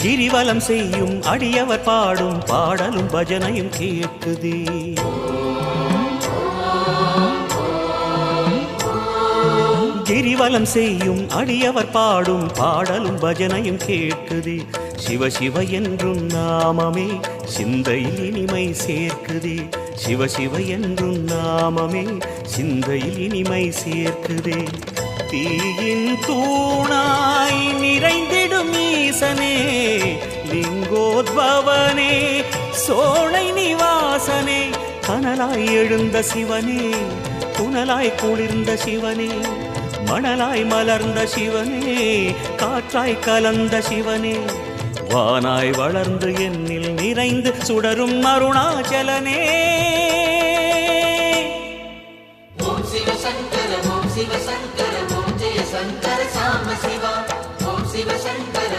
கிரிவலம் செய்யும் அடியவர் பாடும் பாடலும் பஜனையும் கேட்குதே. கிரிவலம் செய்யும் அடியவர் பாடும் பாடலும் பஜனையும் கேட்குதே. சிவ சிவ என்றும் நாமமே சிந்தையில் இனிமை சேர்க்குதே. சிவ சிவ என்றும் நாமமே சிந்தையில் இனிமை சேர்க்குதே. தீயின் தூணாய் நிறைந்திடும் ஈசனே, லிங்கோத்பவனே, சோலை நிவாசனே, கனலாய் எழுந்த சிவனே, புனலாய் குளிர்ந்த சிவனே, மணலாய் மலர்ந்த சிவனே, காற்றாய் கலந்த சிவனே, வானாய் வளர்ந்து என்னில் நிறைந்து சுடரும் அருணாச்சலனே. ஓம் சிவ சங்கர ஓம் சிவ சங்கர ஓம் ஜெய சங்கர சாம சிவா ஓம் சிவ சங்கர.